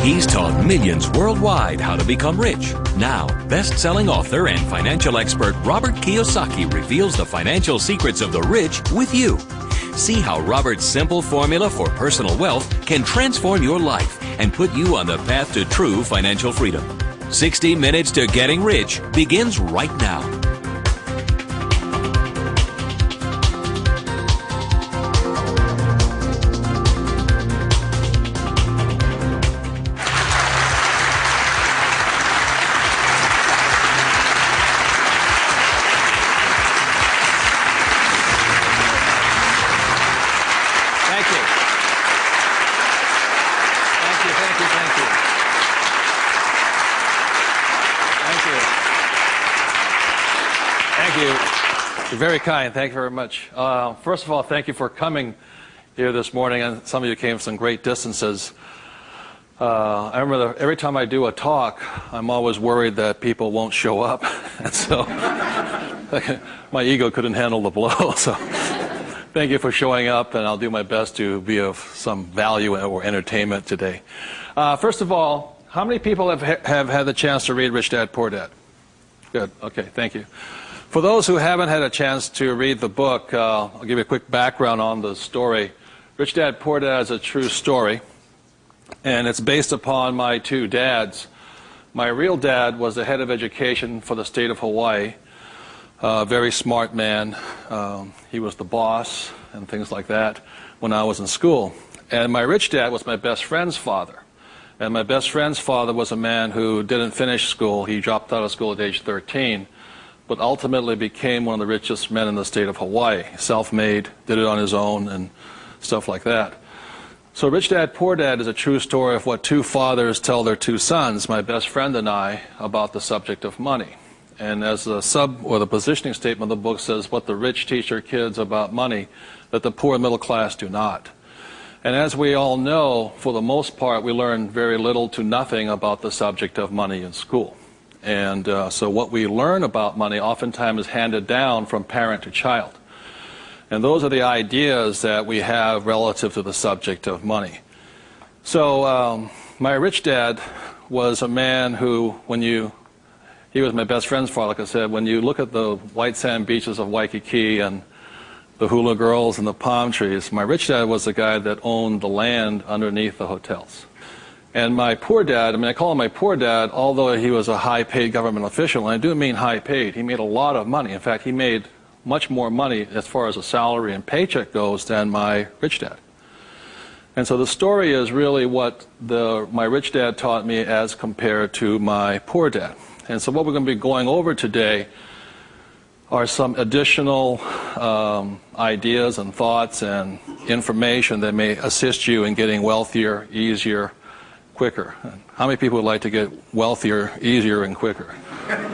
He's taught millions worldwide how to become rich. Now, best-selling author and financial expert Robert Kiyosaki reveals the financial secrets of the rich with you. See how Robert's simple formula for personal wealth can transform your life and put you on the path to true financial freedom. 60 Minutes to Getting Rich begins right now. Very kind. Thank you very much. First of all, thank you for coming here this morning, and some of you came from some great distances. I remember every time I do a talk, I'm always worried that people won't show up, and so my ego couldn't handle the blow. So thank you for showing up, and I'll do my best to be of some value or entertainment today. First of all, how many people have had the chance to read Rich Dad, Poor Dad? Good. Okay, thank you. For those who haven't had a chance to read the book, I'll give you a quick background on the story. Rich Dad, Poor Dad is a true story, and it's based upon my two dads. My real dad was the head of education for the state of Hawaii, a very smart man. He was the boss and things like that when I was in school. And my rich dad was my best friend's father. And my best friend's father was a man who didn't finish school. He dropped out of school at age 13. But ultimately became one of the richest men in the state of Hawaii. Self-made, did it on his own, and stuff like that. So Rich Dad, Poor Dad is a true story of what two fathers tell their two sons, my best friend and I, about the subject of money. And as the the positioning statement of the book says, what the rich teach their kids about money, that the poor and middle class do not. And as we all know, for the most part, we learn very little to nothing about the subject of money in school. And so what we learn about money oftentimes is handed down from parent to child. And those are the ideas that we have relative to the subject of money. So my rich dad was a man who, he was my best friend's father, like I said, when you look at the white sand beaches of Waikiki and the hula girls and the palm trees, my rich dad was the guy that owned the land underneath the hotels. And my poor dad, I call him my poor dad, although he was a high-paid government official, and I do mean high-paid. He made a lot of money. In fact, he made much more money as far as a salary and paycheck goes than my rich dad. And so the story is really what my rich dad taught me as compared to my poor dad. And so what we're going to be going over today are some additional ideas and thoughts and information that may assist you in getting wealthier, easier, quicker. How many people would like to get wealthier, easier, and quicker?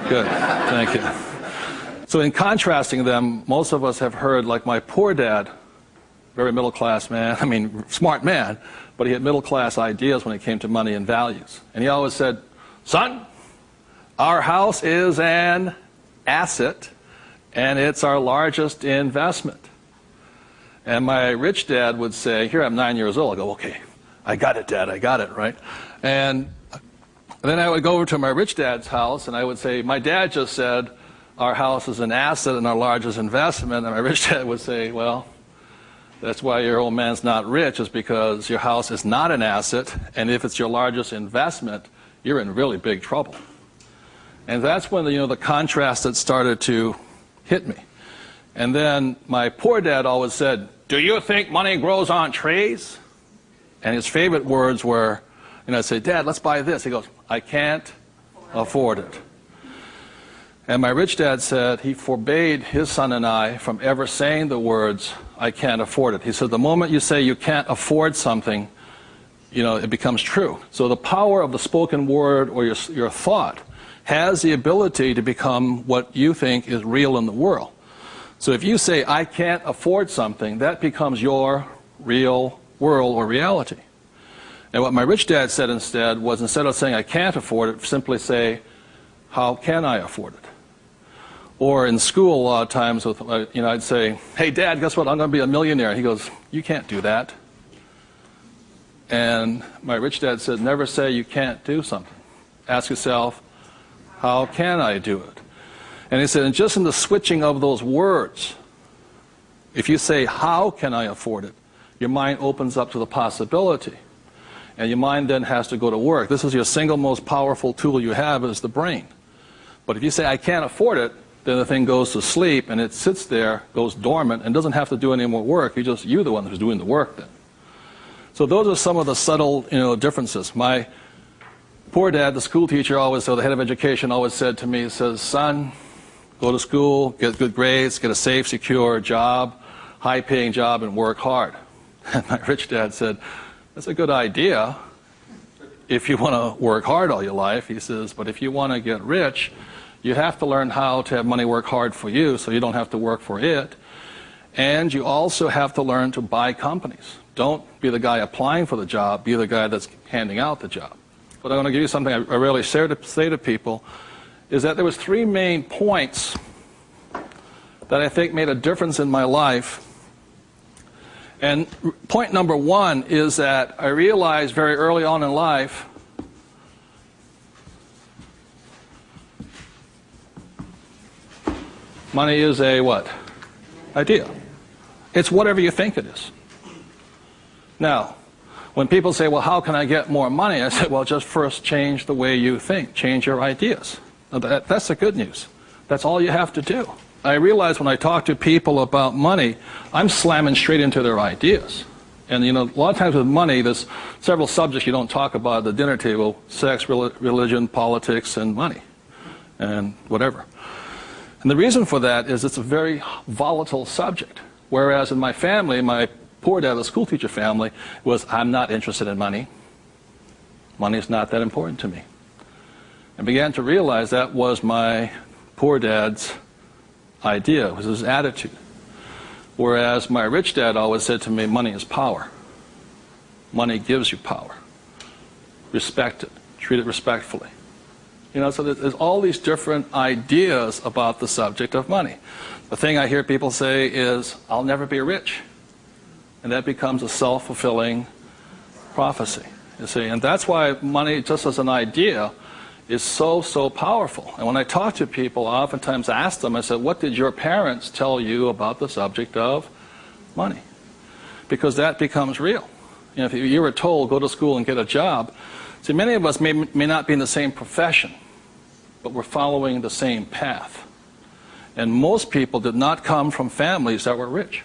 Good. Thank you. So in contrasting them, most of us have heard, like my poor dad, very middle-class man, smart man, but he had middle-class ideas when it came to money and values. And he always said, son, our house is an asset, and it's our largest investment. And my rich dad would say, here I'm 9 years old, I go, okay, I got it, Dad, I got it, right? And then I would go over to my rich dad's house, and I would say, my dad just said, our house is an asset and our largest investment. And my rich dad would say, well, that's why your old man's not rich, is because your house is not an asset, and if it's your largest investment, you're in really big trouble. And that's when the contrast that started to hit me. And then my poor dad always said, do you think money grows on trees? And his favorite words were, I'd say, Dad, let's buy this. He goes, I can't afford it. And my rich dad said he forbade his son and I from ever saying the words, I can't afford it. He said, the moment you say you can't afford something, it becomes true. So the power of the spoken word or your thought has the ability to become what you think is real in the world. So if you say, I can't afford something, that becomes your real world or reality. And what my rich dad said instead was, instead of saying I can't afford it, simply say, how can I afford it? Or in school, a lot of times, with, I'd say, hey, Dad, guess what? I'm going to be a millionaire. He goes, you can't do that. And my rich dad said, never say you can't do something. Ask yourself, how can I do it? And he said, and just in the switching of those words, if you say, how can I afford it, your mind opens up to the possibility. And your mind then has to go to work. This is your single most powerful tool you have is the brain. But if you say, I can't afford it, then the thing goes to sleep and it sits there, goes dormant, and doesn't have to do any more work. You're the one who's doing the work then. So those are some of the subtle, differences. My poor dad, the school teacher, the head of education, always said to me, he says, son, go to school, get good grades, get a safe, secure job, high-paying job, and work hard. And my rich dad said, that's a good idea if you want to work hard all your life. He says, but if you want to get rich, you have to learn how to have money work hard for you so you don't have to work for it. And you also have to learn to buy companies. Don't be the guy applying for the job, be the guy that's handing out the job. But I want to give you something I rarely say to people, is that there was 3 main points that I think made a difference in my life. And point number 1 is that I realized very early on in life money is a what? Idea. It's whatever you think it is. Now, when people say, well, how can I get more money? I say, well, just first change the way you think. Change your ideas. Now, that's the good news. That's all you have to do. I realize when I talk to people about money, I'm slamming straight into their ideas. And, a lot of times with money, there's several subjects you don't talk about at the dinner table: sex, religion, politics, and money, and whatever. And the reason for that is it's a very volatile subject. Whereas in my family, my poor dad, the school teacher family, was, I'm not interested in money. Money is not that important to me. And began to realize that was my poor dad's idea, was his attitude. Whereas my rich dad always said to me, money is power. Money gives you power. Respect it. Treat it respectfully. So there's all these different ideas about the subject of money. The thing I hear people say is, I'll never be rich. And that becomes a self-fulfilling prophecy, you see. And that's why money, just as an idea, is so powerful. And when I talk to people, I oftentimes ask them, I said, what did your parents tell you about the subject of money? Because that becomes real. If you were told, go to school and get a job, see, many of us may not be in the same profession, but we're following the same path. And most people did not come from families that were rich.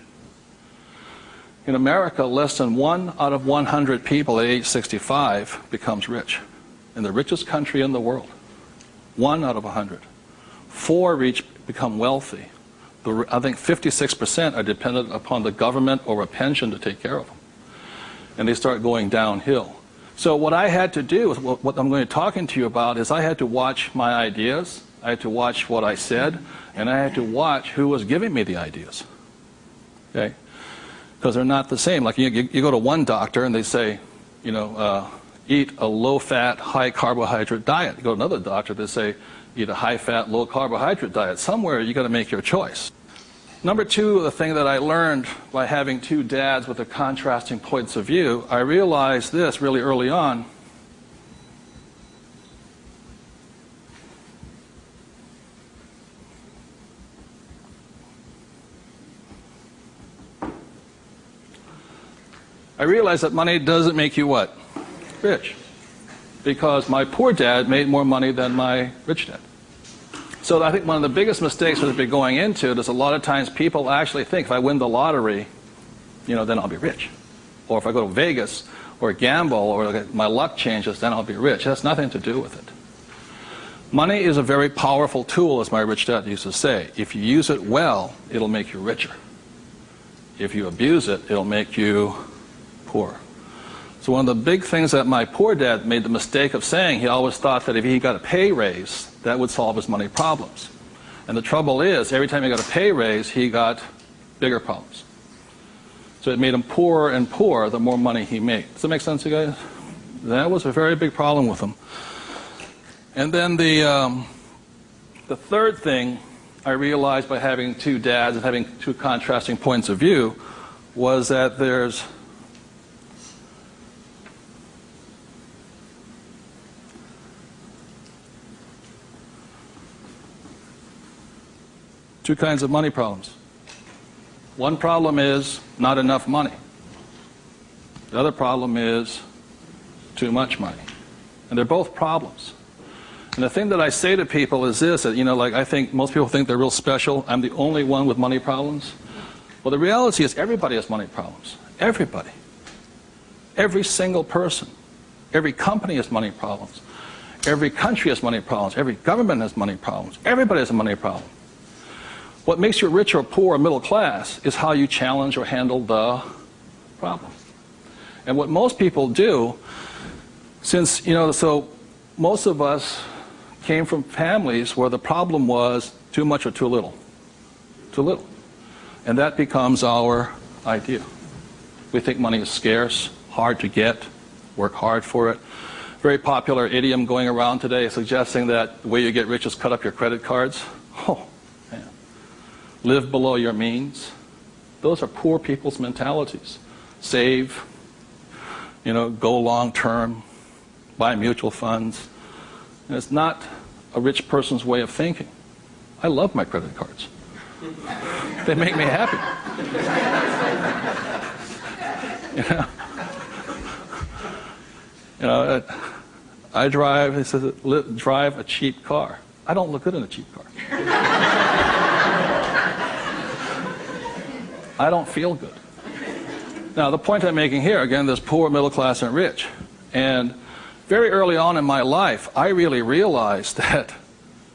In America, less than 1 out of 100 people at age 65 becomes rich. In the richest country in the world. 1 out of 100. 4 become wealthy. I think 56% are dependent upon the government or a pension to take care of them. And they start going downhill. So what I had to do, what I'm going to be talking to you about, is I had to watch my ideas, I had to watch what I said, and I had to watch who was giving me the ideas. Okay? Because they're not the same. Like you go to one doctor and they say, eat a low-fat, high-carbohydrate diet. You go to another doctor, they say, eat a high-fat, low-carbohydrate diet. Somewhere you got to make your choice. Number 2, the thing that I learned by having 2 dads with their contrasting points of view, I realized this really early on. I realized that money doesn't make you what? Rich. Because my poor dad made more money than my rich dad. So I think one of the biggest mistakes we've been going into is a lot of times people actually think if I win the lottery, then I'll be rich. Or if I go to Vegas or gamble or my luck changes, then I'll be rich. It has nothing to do with it. Money is a very powerful tool, as my rich dad used to say. If you use it well, it'll make you richer. If you abuse it, it'll make you poor. So one of the big things that my poor dad made the mistake of saying, he always thought that if he got a pay raise, that would solve his money problems. And the trouble is, every time he got a pay raise, he got bigger problems. So it made him poorer and poorer the more money he made. Does that make sense, you guys? That was a very big problem with him. And then the third thing I realized by having 2 dads and having 2 contrasting points of view was that there's two kinds of money problems. One problem is not enough money. The other problem is too much money. And they're both problems. And the thing that I say to people is this, that, like I think most people think they're real special. I'm the only one with money problems. Well, the reality is everybody has money problems. Everybody. Every single person. Every company has money problems. Every country has money problems. Every government has money problems. Everybody has a money problem. What makes you rich or poor or middle class is how you challenge or handle the problem. And what most people do, since, so most of us came from families where the problem was too much or too little. Too little. And that becomes our idea. We think money is scarce, hard to get, work hard for it. Very popular idiom going around today suggesting that the way you get rich is cut up your credit cards. Oh, man. Live below your means. Those are poor people's mentalities. Save, go long term, buy mutual funds. And it's not a rich person's way of thinking. I love my credit cards. They make me happy. I drive, he says, drive a cheap car. I don't look good in a cheap car. I don't feel good. Now, the point I'm making here, again, there's poor, middle class, and rich. And very early on in my life, I really realized that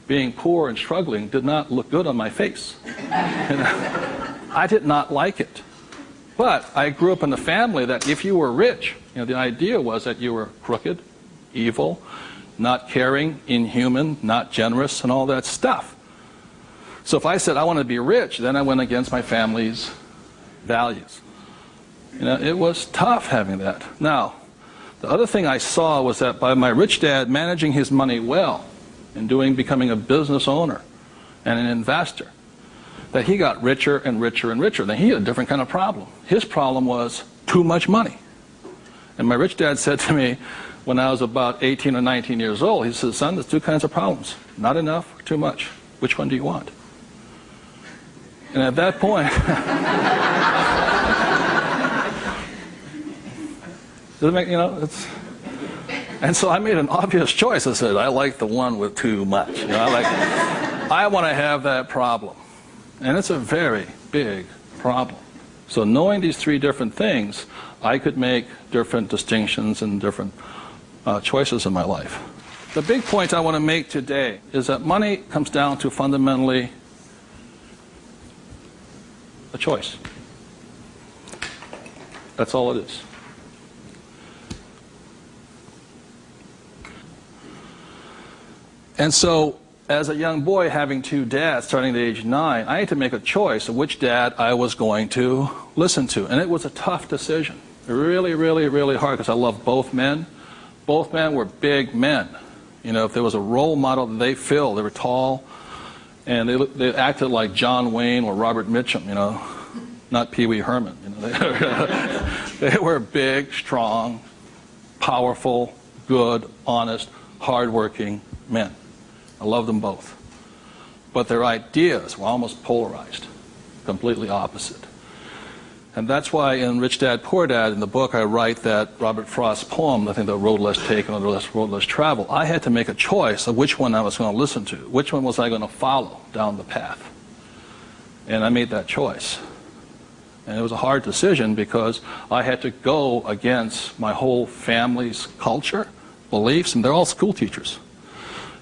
being poor and struggling did not look good on my face. I did not like it. But I grew up in a family that if you were rich, the idea was that you were crooked, evil, not caring, inhuman, not generous, and all that stuff. So if I said I want to be rich, then I went against my family's values. It was tough having that. Now, the other thing I saw was that by my rich dad managing his money well and becoming a business owner and an investor, that he got richer and richer and richer. Then he had a different kind of problem. His problem was too much money. And my rich dad said to me when I was about 18 or 19 years old, he said, son, there's two kinds of problems. Not enough or too much. Which one do you want? And at that point, and so I made an obvious choice. I said, I like the one with too much. I want to have that problem. And it's a very big problem. So knowing these three different things, I could make different distinctions and different choices in my life. The big point I want to make today is that money comes down to fundamentally a choice. That's all it is. And so, as a young boy having two dads starting at age 9, I had to make a choice of which dad I was going to listen to. And it was a tough decision. Really, really, really hard because I love both men. Both men were big men. If there was a role model that they filled, they were tall, and they acted like John Wayne or Robert Mitchum, not Pee Wee Herman. They were big, strong, powerful, good, honest, hardworking men. I love them both. But their ideas were almost polarized, completely opposite. And that's why in Rich Dad, Poor Dad, in the book, I write that Robert Frost's poem, I think The Road Less Taken or The Road Less Traveled, I had to make a choice of which one I was going to listen to. Which one was I going to follow down the path? And I made that choice. And it was a hard decision because I had to go against my whole family's culture, beliefs, and they're all school teachers.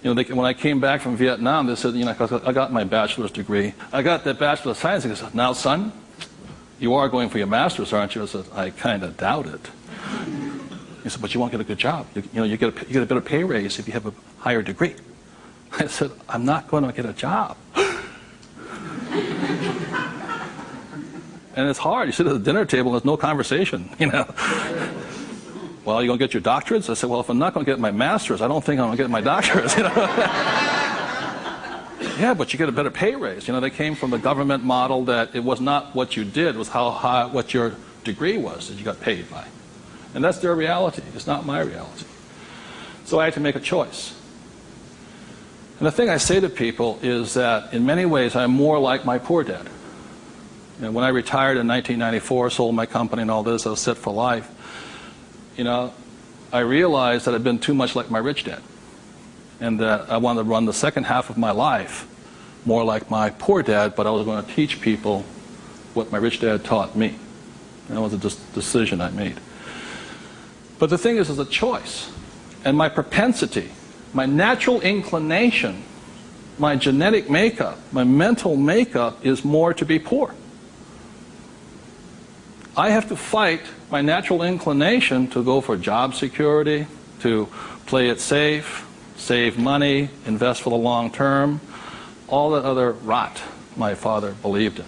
When I came back from Vietnam, they said, I got my bachelor's degree. I got that Bachelor of Science. They said, now, son, you are going for your master's, aren't you? I said, I kind of doubt it. He said, but you won't get a good job. You get a better pay raise if you have a higher degree. I said, I'm not going to get a job. And it's hard. You sit at the dinner table and there's no conversation, Well, you going to get your doctorates? I said, well, if I'm not going to get my master's, I don't think I'm going to get my doctorates. Yeah, but you get a better pay raise. They came from the government model that it was not what you did, it was how high, what your degree was that you got paid by. And that's their reality. It's not my reality. So I had to make a choice. And the thing I say to people is that in many ways I'm more like my poor dad. You know, when I retired in 1994, sold my company and all this, I was set for life. You know, I realized that I'd been too much like my rich dad, and that I wanted to run the second half of my life more like my poor dad, but I was going to teach people what my rich dad taught me. And that was a decision I made. But the thing is, it's a choice. And my propensity, my natural inclination, my genetic makeup, my mental makeup is more to be poor. I have to fight my natural inclination to go for job security, to play it safe, save money, invest for the long term, all that other rot my father believed in.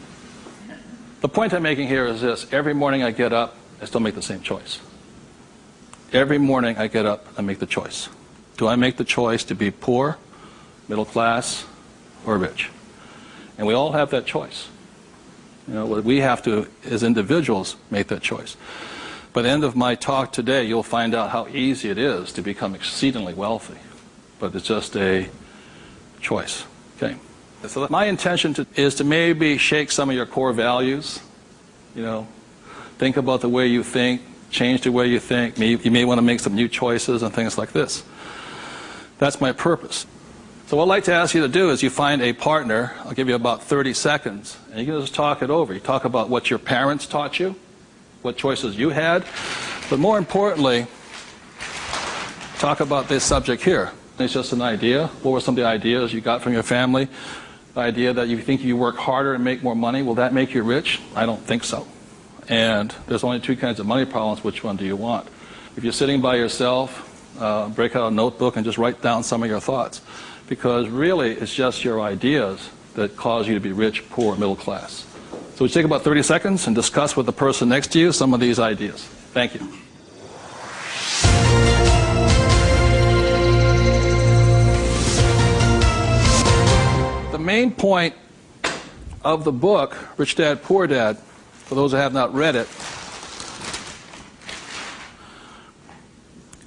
The point I'm making here is this: every morning I get up, I still make the same choice. Every morning I get up, I make the choice. Do I make the choice to be poor, middle class, or rich? And we all have that choice. You know, we have to, as individuals, make that choice. By the end of my talk today, you'll find out how easy it is to become exceedingly wealthy. But it's just a choice. Okay. So my intention is to maybe shake some of your core values. You know, think about the way you think, change the way you think. You may want to make some new choices and things like this. That's my purpose. So what I'd like to ask you to do is you find a partner. I'll give you about 30 seconds, and you can just talk it over. You talk about what your parents taught you, what choices you had, but more importantly, talk about this subject here. It's just an idea. What were some of the ideas you got from your family? The idea that you think you work harder and make more money, will that make you rich? I don't think so. And there's only two kinds of money problems. Which one do you want? If you're sitting by yourself, break out a notebook and just write down some of your thoughts. Because really, it's just your ideas that cause you to be rich, poor, middle class. So we take about 30 seconds and discuss with the person next to you some of these ideas. Thank you. The main point of the book, Rich Dad, Poor Dad, for those who have not read it,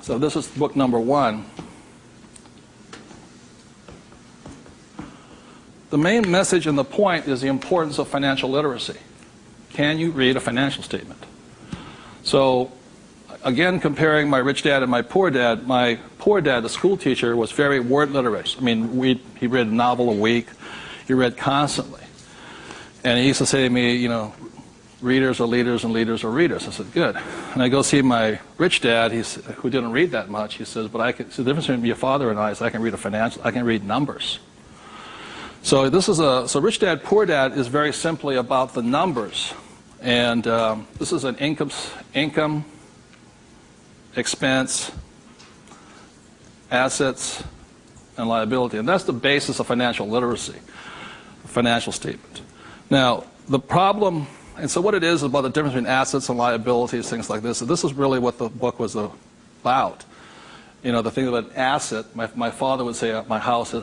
so this is book number 1. The main message and the point is the importance of financial literacy. Can you read a financial statement? So, again, comparing my rich dad and my poor dad, the school teacher, was very word literate. I mean, he read a novel a week. He read constantly. And he used to say to me, you know, readers are leaders and leaders are readers. I said, good. And I go see my rich dad, who didn't read that much. He says, but the difference between your father and I is I can read numbers. So so Rich Dad, Poor Dad is very simply about the numbers. And this is an income, expense, assets, and liability. And that's the basis of financial literacy, a financial statement. Now, the problem, and so what it is about the difference between assets and liabilities, things like this. So this is really what the book was about. You know, the thing about an asset, my father would say our house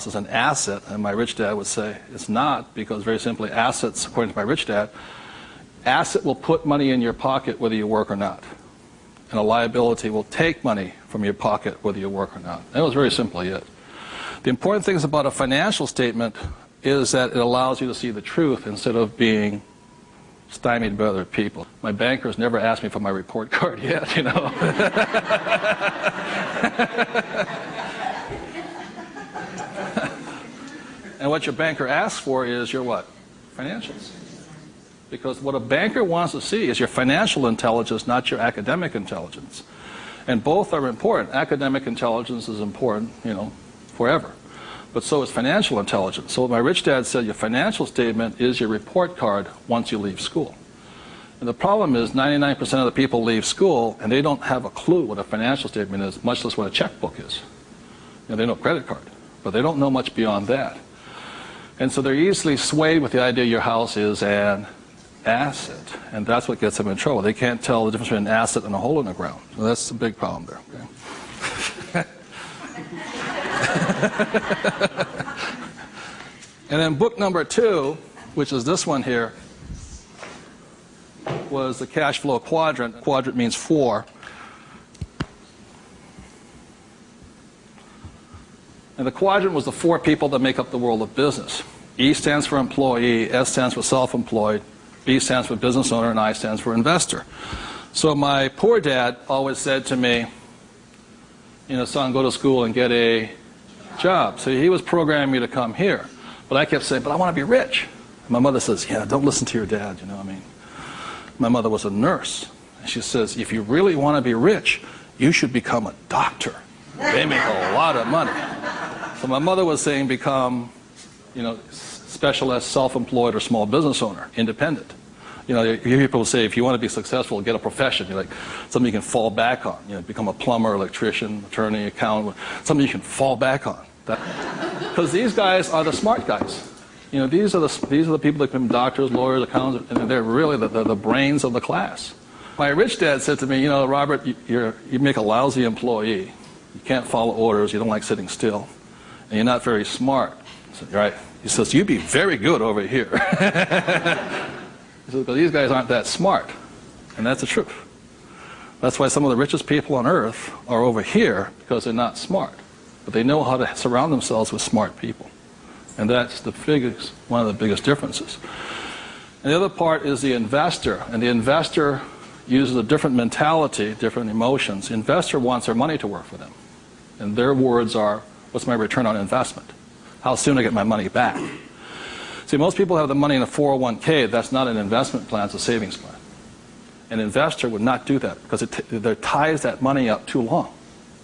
is an asset, and my rich dad would say it's not, because very simply assets, according to my rich dad, asset will put money in your pocket whether you work or not. And a liability will take money from your pocket whether you work or not. That was very simply it. The important things about a financial statement is that it allows you to see the truth instead of being stymied by other people. My bankers never asked me for my report card yet, you know. And what your banker asks for is your what? Financials. Because what a banker wants to see is your financial intelligence, not your academic intelligence. And both are important. Academic intelligence is important, you know, forever. But so is financial intelligence. So my rich dad said your financial statement is your report card once you leave school. And the problem is 99% of the people leave school and they don't have a clue what a financial statement is, much less what a checkbook is. You know, they know credit card, but they don't know much beyond that. And so they're easily swayed with the idea your house is an asset. And that's what gets them in trouble. They can't tell the difference between an asset and a hole in the ground. So that's a big problem there. Okay? And then book number 2, which is this one here, was the cash flow quadrant. Quadrant means 4. And the quadrant was the 4 people that make up the world of business. E stands for employee, S stands for self-employed, B stands for business owner, and I stands for investor. So my poor dad always said to me, you know, son, go to school and get a job. So he was programming me to come here. But I kept saying, but I want to be rich. And my mother says, yeah, don't listen to your dad, you know what I mean. My mother was a nurse. And she says, if you really want to be rich, you should become a doctor. They make a lot of money. So my mother was saying become, you know, specialist, self-employed, or small business owner, independent. You know, you hear people say, if you want to be successful, get a profession. You're like, something you can fall back on. You know, become a plumber, electrician, attorney, accountant, something you can fall back on. Because these guys are the smart guys. You know, these are the people that become doctors, lawyers, accountants, and they're really the brains of the class. My rich dad said to me, you know, Robert, you make a lousy employee. You can't follow orders. You don't like sitting still. And you're not very smart. I said, right. He says, you'd be very good over here. He says, because these guys aren't that smart. And that's the truth. That's why some of the richest people on earth are over here, because they're not smart. But they know how to surround themselves with smart people. And that's one of the biggest differences. And the other part is the investor. And the investor uses a different mentality, different emotions. The investor wants their money to work for them. And their words are, what's my return on investment? How soon I get my money back? See, most people have the money in a 401k. That's not an investment plan, it's a savings plan. An investor would not do that because it ties that money up too long.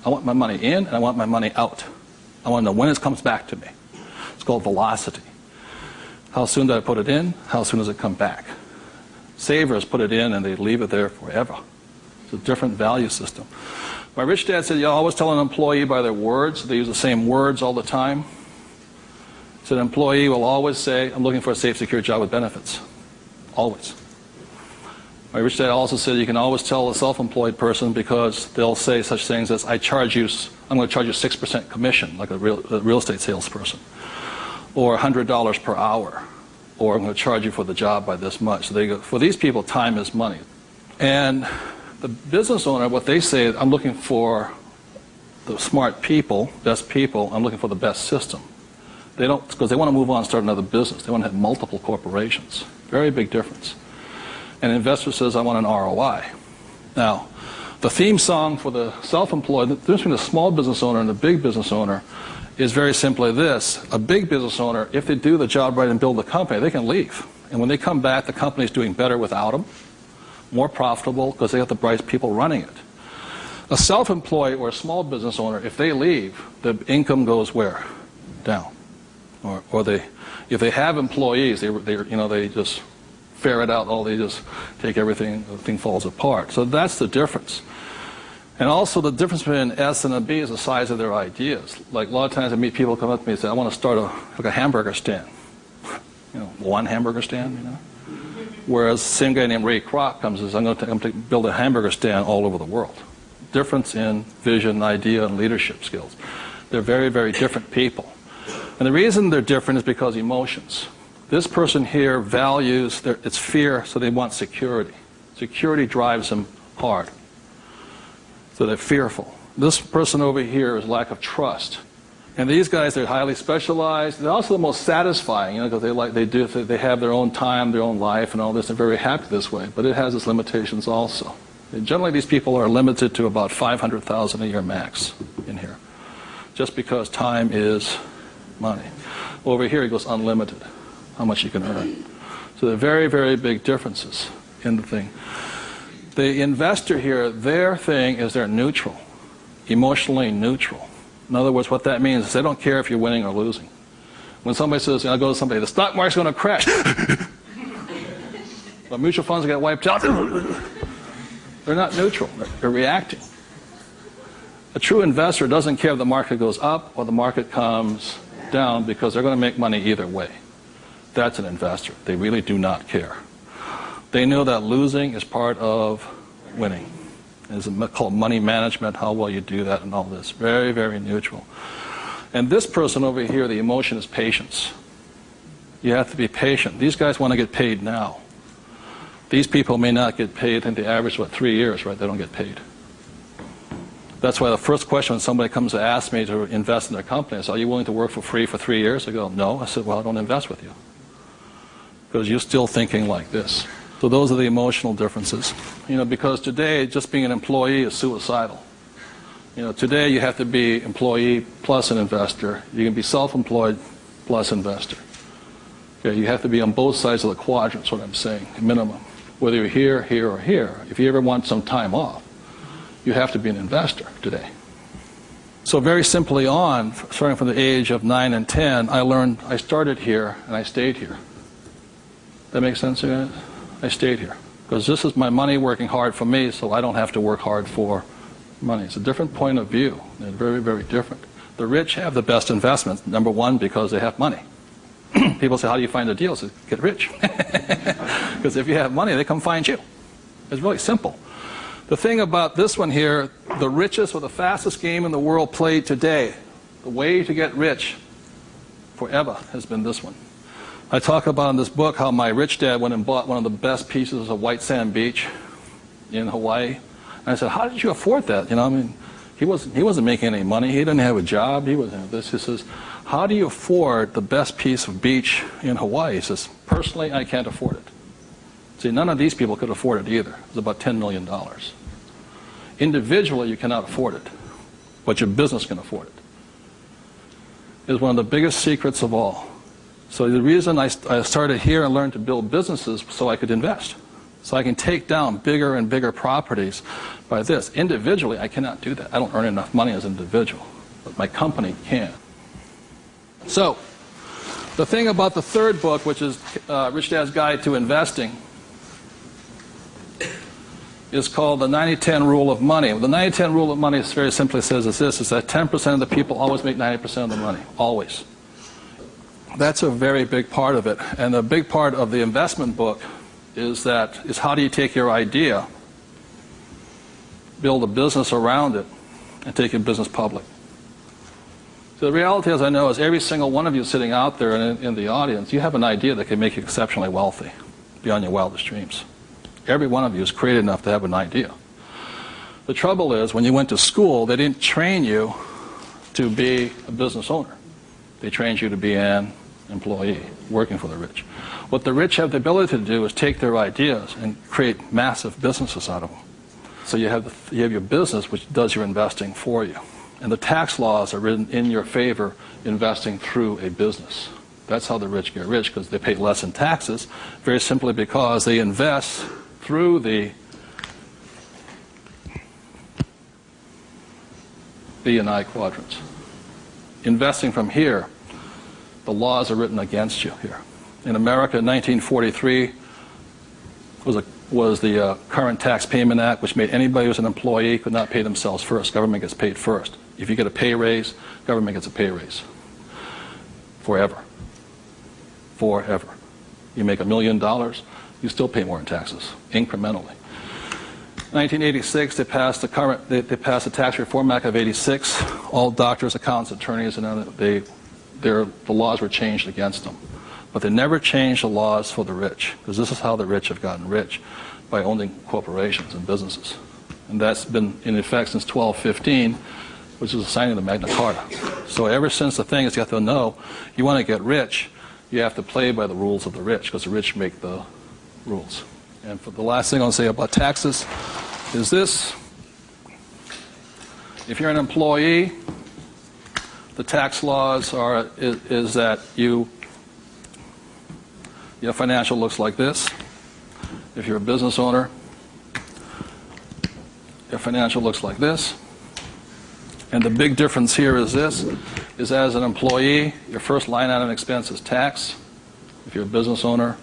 I want my money in and I want my money out. I want to know when it comes back to me. It's called velocity. How soon do I put it in? How soon does it come back? Savers put it in and they leave it there forever. It's a different value system. My rich dad said, you always tell an employee by their words. They use the same words all the time. So an employee will always say, I'm looking for a safe, secure job with benefits. Always. My rich dad also said you can always tell a self-employed person because they'll say such things as, I'm going to charge you 6% commission, like a real estate salesperson, or $100 per hour, or I'm going to charge you for the job by this much. So they go, for these people, time is money. And the business owner, what they say, I'm looking for the smart people, best people, I'm looking for the best system. They don't, because they want to move on and start another business. They want to have multiple corporations. Very big difference. And an investor says, I want an ROI. Now, the theme song for the self-employed, the difference between the small business owner and the big business owner is very simply this. A big business owner, if they do the job right and build the company, they can leave. And when they come back, the company's doing better without them, more profitable because they have the bright people running it. A self-employed or a small business owner, if they leave, the income goes where? Down. Or if they have employees, they just ferret out they just take everything, the thing falls apart. So that's the difference. And also the difference between an S and a B is the size of their ideas. Like a lot of times I meet people come up to me and say, I want to start a hamburger stand. You know, one hamburger stand, you know. Whereas the same guy named Ray Kroc comes and says, I'm going to build a hamburger stand all over the world. Difference in vision, idea, and leadership skills. They're very, very different people. And the reason they're different is because emotions. This person here values, it's fear, so they want security. Security drives them hard. So they're fearful. This person over here is lack of trust. And these guys, they're highly specialized. They're also the most satisfying, you know, because they have their own time, their own life, and all this. They're very happy this way, but it has its limitations also. And generally, these people are limited to about $500,000 a year max in here, just because time is money. Over here, it goes unlimited, how much you can earn. So there are very, very big differences in the thing. The investor here, their thing is they're neutral, emotionally neutral. In other words, what that means is they don't care if you're winning or losing. When somebody says, I go to somebody, the stock market's going to crash. But mutual funds get wiped out. They're not neutral. They're reacting. A true investor doesn't care if the market goes up or the market comes down because they're going to make money either way. That's an investor. They really do not care. They know that losing is part of winning. It's called money management, how well you do that and all this. Very, very neutral. And this person over here, the emotion is patience. You have to be patient. These guys want to get paid now. These people may not get paid, I think the average, 3 years, right? They don't get paid. That's why the first question when somebody comes to ask me to invest in their company is, are you willing to work for free for 3 years? I go, no. I said, well, I don't invest with you. Because you're still thinking like this. So those are the emotional differences. Because today, just being an employee is suicidal. Today you have to be employee plus an investor. You can be self-employed plus investor. Okay, you have to be on both sides of the quadrant, is what I'm saying, minimum. Whether you're here, here, or here. If you ever want some time off, you have to be an investor today. So very simply on, starting from the age of 9 and 10, I started here and I stayed here. That makes sense, you guys? I stayed here. Because this is my money working hard for me, so I don't have to work hard for money. It's a different point of view. They're very, very different. The rich have the best investments. Number one, because they have money. People say, how do you find the deals? Get rich. Because if you have money, they come find you. It's really simple. The thing about this one here, the richest or the fastest game in the world played today, the way to get rich forever has been this one. I talk about in this book how my rich dad went and bought one of the best pieces of white sand beach in Hawaii. And I said, how did you afford that? He wasn't making any money. He didn't have a job. He wasn't this. He says, how do you afford the best piece of beach in Hawaii? He says, personally, I can't afford it. See, none of these people could afford it either. It was about $10 million. Individually, you cannot afford it, but your business can afford it. It's one of the biggest secrets of all. So the reason I started here and learned to build businesses so I could invest. So I can take down bigger and bigger properties by this. Individually, I cannot do that. I don't earn enough money as an individual, but my company can. So the thing about the third book, which is Rich Dad's Guide to Investing, is called the 90-10 Rule of Money. The 90-10 Rule of Money very simply says is this, is that 10% of the people always make 90% of the money. Always. That's a very big part of it. And a big part of the investment book is how do you take your idea, build a business around it, and take your business public. So the reality, as I know, is every single one of you sitting out there in the audience, you have an idea that can make you exceptionally wealthy beyond your wildest dreams. Every one of you is creative enough to have an idea. The trouble is, when you went to school, they didn't train you to be a business owner. They trained you to be an employee, working for the rich. What the rich have the ability to do is take their ideas and create massive businesses out of them. So you have your business, which does your investing for you. And the tax laws are written in your favor investing through a business. That's how the rich get rich, because they pay less in taxes, very simply because they invest through the B and I quadrants. Investing from here, the laws are written against you here. In America, 1943 was the Current Tax Payment Act, which made anybody who was an employee could not pay themselves first. Government gets paid first. If you get a pay raise, government gets a pay raise. Forever. Forever. You make $1 million, you still pay more in taxes, incrementally. 1986, they passed the Tax Reform Act of '86. All doctors, accountants, attorneys, and the laws were changed against them. But they never changed the laws for the rich, because this is how the rich have gotten rich, by owning corporations and businesses. And that's been in effect since 1215, which is the signing of the Magna Carta. So ever since the thing is, you have to know, you want to get rich, you have to play by the rules of the rich, because the rich make the rules. And for the last thing I'll say about taxes is this. If you're an employee, the tax laws is that your financial looks like this. If you're a business owner, your financial looks like this. And the big difference here is this, is as an employee, your first line item expense is tax. If you're a business owner,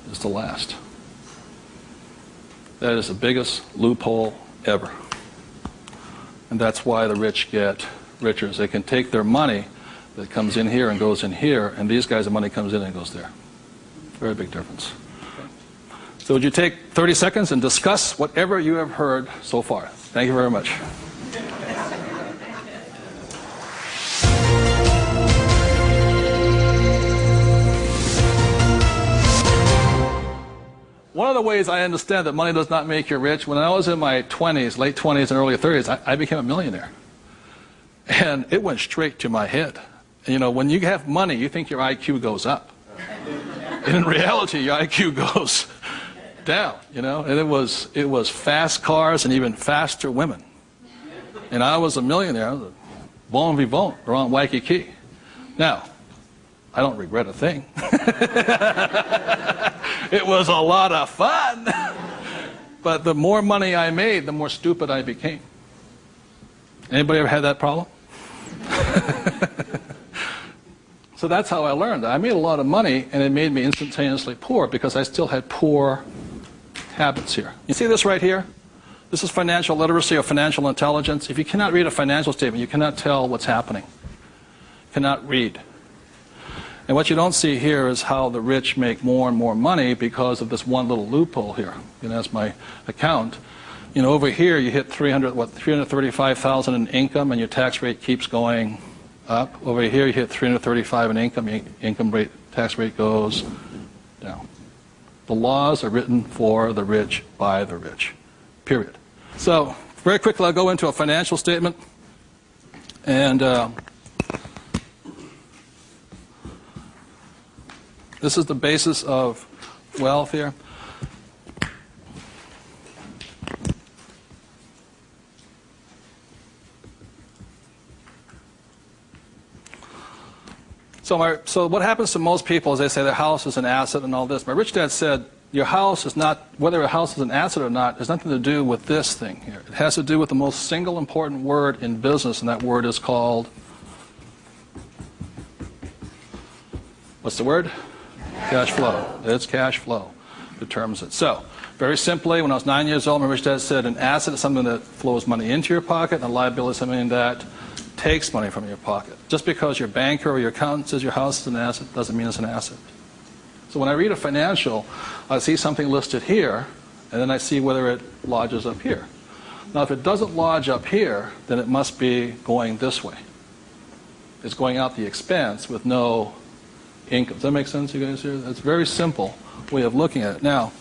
it's the last. That is the biggest loophole ever. And that's why the rich get richer. They can take their money that comes in here and goes in here, and these guys, the money comes in and goes there. Very big difference. So would you take 30 seconds and discuss whatever you have heard so far? Thank you very much. one of the ways I understand that money does not make you rich, when I was in my 20s, late 20s and early 30s, I became a millionaire. And it went straight to my head. And, you know, when you have money, you think your IQ goes up. And in reality, your IQ goes down, you know. And it was fast cars and even faster women. And I was a millionaire. I was a bon vivant around Waikiki. Now, I don't regret a thing. It was a lot of fun. But the more money I made, the more stupid I became. Anybody ever had that problem? So that's how I learned. I made a lot of money, and it made me instantaneously poor because I still had poor habits here. You see this right here? This is financial literacy or financial intelligence. If you cannot read a financial statement, you cannot tell what's happening. You cannot read. And what you don't see here is how the rich make more and more money because of this one little loophole here. You know, that's my account. You know, over here you hit 335,000 in income, and your tax rate keeps going up. Over here you hit 335 in income, your tax rate goes down. The laws are written for the rich by the rich. Period. So, very quickly I'll go into a financial statement. And this is the basis of wealth here. So what happens to most people is they say their house is an asset and all this. My rich dad said, your house is not, whether a house is an asset or not, has nothing to do with this thing here. It has to do with the most single important word in business, and that word is called, what's the word? Cash flow. It's cash flow determines it. So, very simply, when I was 9 years old, my rich dad said an asset is something that flows money into your pocket, and a liability is something that takes money from your pocket. Just because your banker or your accountant says your house is an asset doesn't mean it's an asset. So when I read a financial, I see something listed here, and then I see whether it lodges up here. Now, if it doesn't lodge up here, then it must be going this way. It's going out the expense with no income. Does that make sense, you guys here? That's a very simple way of looking at it. Now,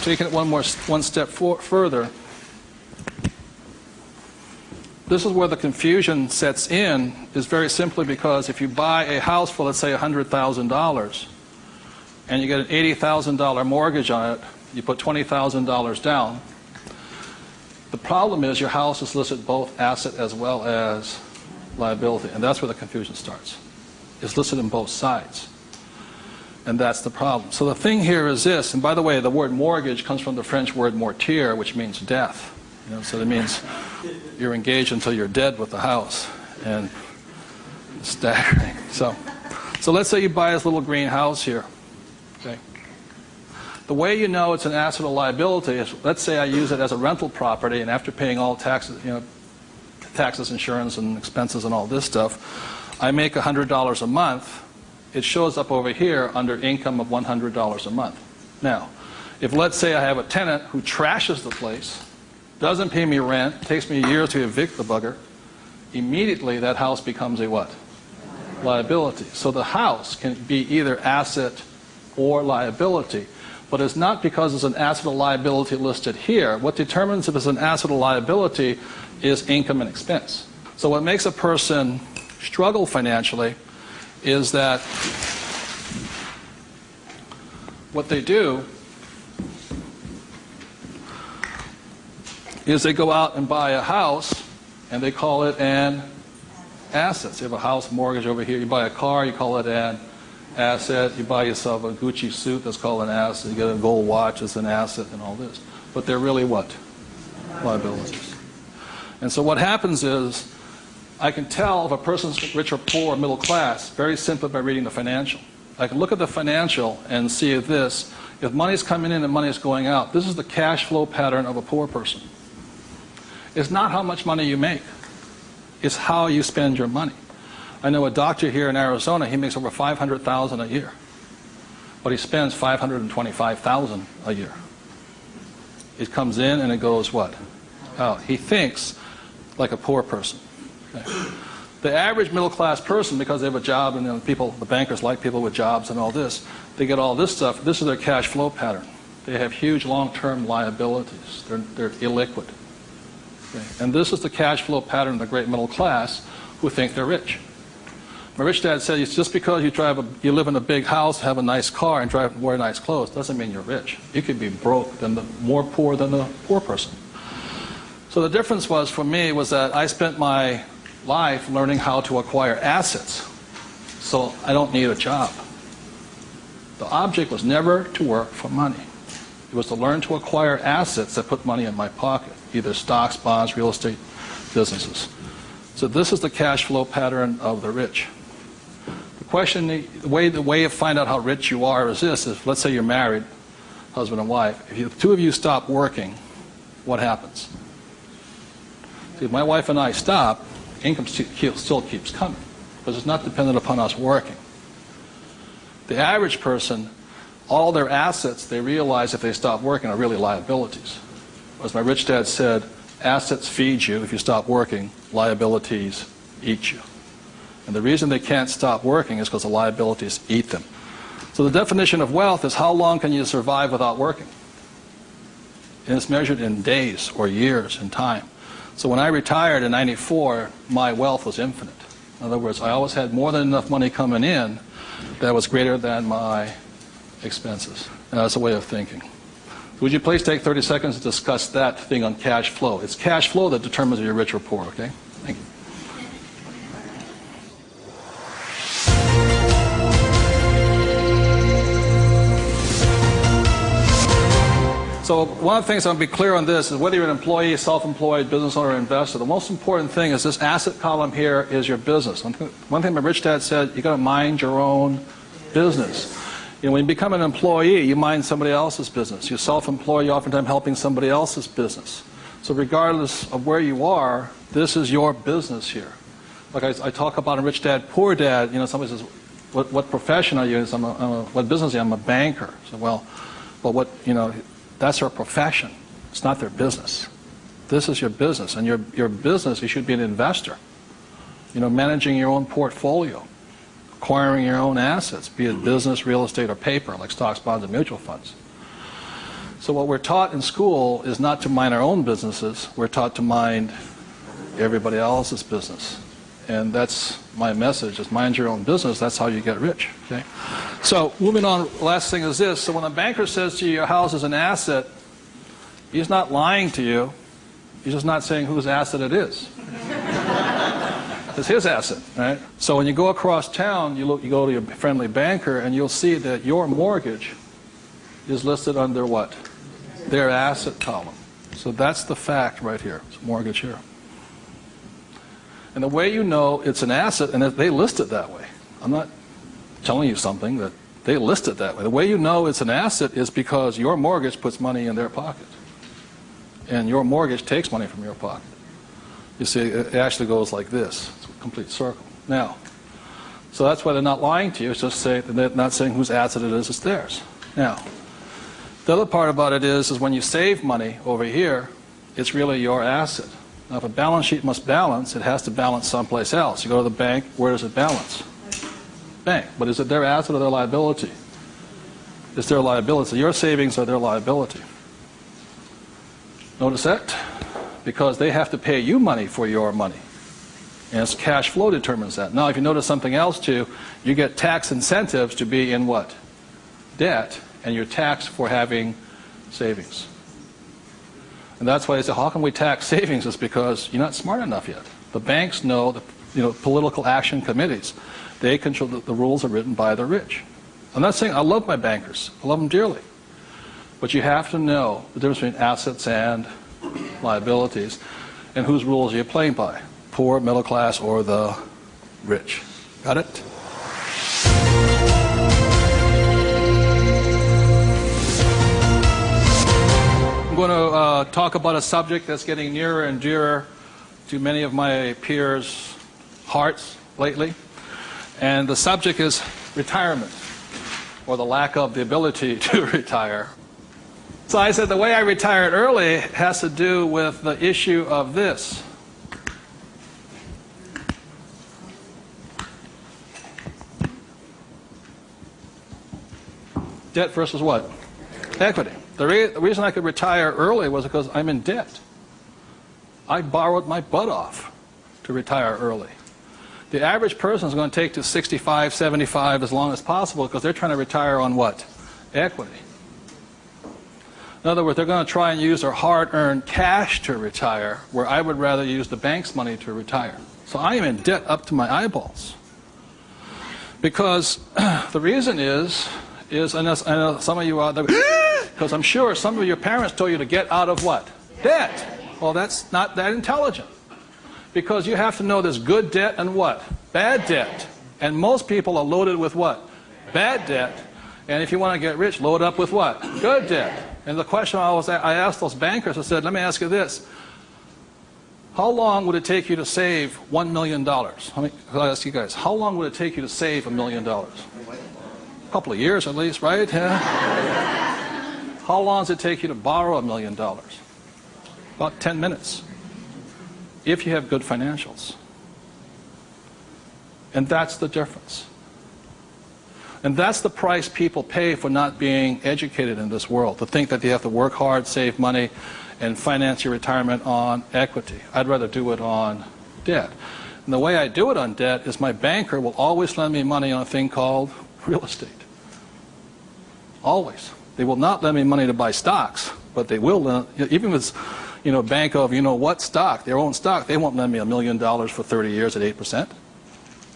taking it one step further, this is where the confusion sets in, is very simply because if you buy a house for, let's say, $100,000, and you get an $80,000 mortgage on it, you put $20,000 down, the problem is your house is listed both asset as well as liability, and that's where the confusion starts. It's listed in both sides, and that's the problem. So the thing here is this, and by the way, the word mortgage comes from the French word mortir, which means death. You know, so that means you're engaged until you're dead with the house, and it's staggering. So let's say you buy this little green house here. Okay. The way you know it's an asset or liability is, let's say I use it as a rental property, and after paying all taxes, you know, taxes, insurance, and expenses, and all this stuff, I make $100 a month. It shows up over here under income of $100 a month. Now, if let's say I have a tenant who trashes the place, doesn't pay me rent, takes me a year to evict the bugger, immediately that house becomes a what? Liability. So the house can be either asset or liability. But it's not because it's an asset or liability listed here. What determines if it's an asset or liability is income and expense. So what makes a person struggle financially is that what they do is they go out and buy a house, and they call it an asset. So you have a house mortgage over here. You buy a car, you call it an asset. You buy yourself a Gucci suit, that's called an asset. You get a gold watch, it's an asset, and all this. But they're really what? Liabilities. And so what happens is, I can tell if a person's rich or poor or middle class very simply by reading the financial. I can look at the financial and see this. If money's coming in and money's going out, this is the cash flow pattern of a poor person. It's not how much money you make. It's how you spend your money. I know a doctor here in Arizona, he makes over $500,000 a year. But he spends $525,000 a year. It comes in and it goes what? Out. He thinks like a poor person. Okay. The average middle class person, because they have a job and the bankers like people with jobs and all this, they get all this stuff. This is their cash flow pattern. They have huge long-term liabilities. They're illiquid. Okay? And this is the cash flow pattern of the great middle class who think they're rich. My rich dad said, just because you live in a big house, have a nice car, and wear nice clothes, doesn't mean you're rich. You could be broke, more poor than the poor person. So the difference was, for me, was that I spent my life learning how to acquire assets. So I don't need a job. The object was never to work for money. It was to learn to acquire assets that put money in my pocket, either stocks, bonds, real estate, businesses. So this is the cash flow pattern of the rich. The question, the way to find out how rich you are is this: is let's say you're married, husband and wife. If the two of you stop working, what happens? See, if my wife and I stop, income still keeps coming, because it's not dependent upon us working. The average person, all their assets, they realize if they stop working, are really liabilities. As my rich dad said, assets feed you if you stop working, liabilities eat you. And the reason they can't stop working is because the liabilities eat them. So the definition of wealth is how long can you survive without working? And it's measured in days or years in time. So when I retired in '94, my wealth was infinite. In other words, I always had more than enough money coming in that was greater than my expenses. And that's a way of thinking. Would you please take 30 seconds to discuss that thing on cash flow? It's cash flow that determines if you're rich or poor, okay? Thank you. So one of the things I want to be clear on this is whether you're an employee, self-employed, business owner, or investor, the most important thing is this asset column here is your business. One thing my rich dad said, you got to mind your own business. You know, when you become an employee, you mind somebody else's business. You're self-employed, you're oftentimes helping somebody else's business. So regardless of where you are, this is your business here. Like I talk about a rich dad, poor dad, you know, somebody says, what profession are you in? What business are you? I'm a banker. So, well, what, you know, that's their profession. It's not their business. This is your business. And your business, you should be an investor. You know, managing your own portfolio, acquiring your own assets, be it business, real estate, or paper, like stocks, bonds, and mutual funds. So what we're taught in school is not to mind our own businesses. We're taught to mind everybody else's business. And that's my message, is mind your own business. That's how you get rich. Okay? So moving on, last thing is this. So when a banker says to you your house is an asset, he's not lying to you. He's just not saying whose asset it is. It's his asset, right? So when you go across town, you go to your friendly banker, and you'll see that your mortgage is listed under what? Their asset column. So that's the fact right here. It's mortgage here. And the way you know it's an asset, and they list it that way. I'm not telling you something, that they list it that way. The way you know it's an asset is because your mortgage puts money in their pocket. And your mortgage takes money from your pocket. You see, it actually goes like this. It's a complete circle. Now, so that's why they're not lying to you. It's just they're not saying whose asset it is, it's theirs. Now, the other part about it is when you save money over here, it's really your asset. Now, if a balance sheet must balance, it has to balance someplace else. You go to the bank, where does it balance? Bank. But is it their asset or their liability? It's their liability. So your savings are their liability. Notice that? Because they have to pay you money for your money. And it's cash flow determines that. Now, if you notice something else too, you get tax incentives to be in what? Debt, and you're taxed for having savings. And that's why they say, how can we tax savings? It's because you're not smart enough yet. The banks know, political action committees, they control, the rules are written by the rich. I'm not saying I love my bankers. I love them dearly. But you have to know the difference between assets and liabilities, and whose rules are you playing by? Poor, middle class, or the rich? Got it? I'm going to talk about a subject that's getting nearer and dearer to many of my peers' hearts lately. And the subject is retirement, or the lack of the ability to retire. So I said the way I retired early has to do with the issue of this. Debt versus what? Equity. The reason I could retire early was because I'm in debt. I borrowed my butt off to retire early. The average person is going to take to 65, 75 as long as possible because they're trying to retire on what? Equity. In other words, they're going to try and use their hard-earned cash to retire, where I would rather use the bank's money to retire. So I am in debt up to my eyeballs. Because the reason is I know some of you out there, because I'm sure some of your parents told you to get out of what? Debt. Well, that's not that intelligent. Because you have to know there's good debt and what? Bad debt. And most people are loaded with what? Bad debt. And if you want to get rich, load up with what? Good debt. And the question I asked those bankers, I said, let me ask you this. How long would it take you to save $1 million? I'll ask you guys, how long would it take you to save $1 million? A couple of years at least, right? Yeah. How long does it take you to borrow $1 million? About 10 minutes. If you have good financials. And that's the difference. And that's the price people pay for not being educated in this world, to think that they have to work hard, save money, and finance your retirement on equity. I'd rather do it on debt. And the way I do it on debt is my banker will always lend me money on a thing called real estate. Always. They will not lend me money to buy stocks, but they will lend, even if it's, a bank of, what stock, their own stock, they won't lend me $1 million for 30 years at 8%.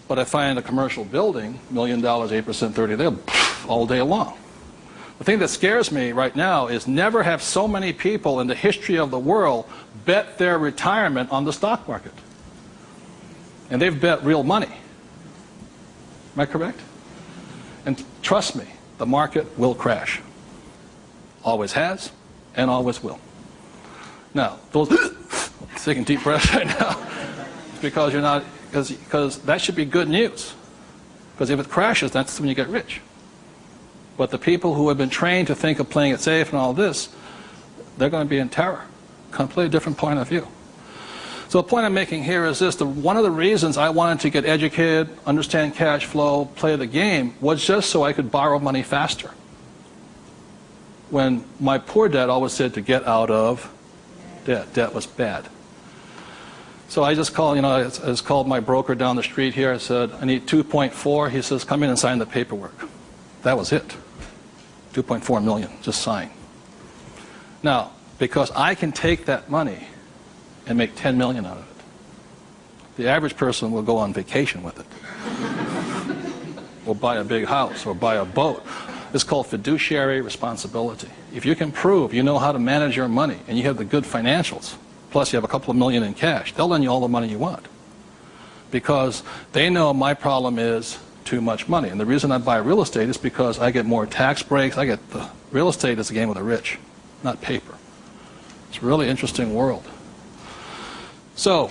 But if I find a commercial building, $1 million, 8%, 30, they'll all day long. The thing that scares me right now is never have so many people in the history of the world bet their retirement on the stock market. And they've bet real money. Am I correct? And trust me, the market will crash. Always has and always will. Now, those taking deep breaths right now, because you're not, because that should be good news. Because if it crashes, that's when you get rich. But the people who have been trained to think of playing it safe and all this, they're going to be in terror. Completely different point of view. So the point I'm making here is this. One of the reasons I wanted to get educated, understand cash flow, play the game, was just so I could borrow money faster. When my poor dad always said to get out of debt. Debt was bad. So I just called, I just called my broker down the street here. I said, I need 2.4. He says, come in and sign the paperwork. That was it. 2.4 million, just sign. Now, because I can take that money and make 10 million out of it. The average person will go on vacation with it. Or buy a big house, or buy a boat. It's called fiduciary responsibility. If you can prove you know how to manage your money, and you have the good financials, plus you have a couple of million in cash, they'll lend you all the money you want. Because they know my problem is too much money. And the reason I buy real estate is because I get more tax breaks. Real estate is a game of the rich, not paper. It's a really interesting world. So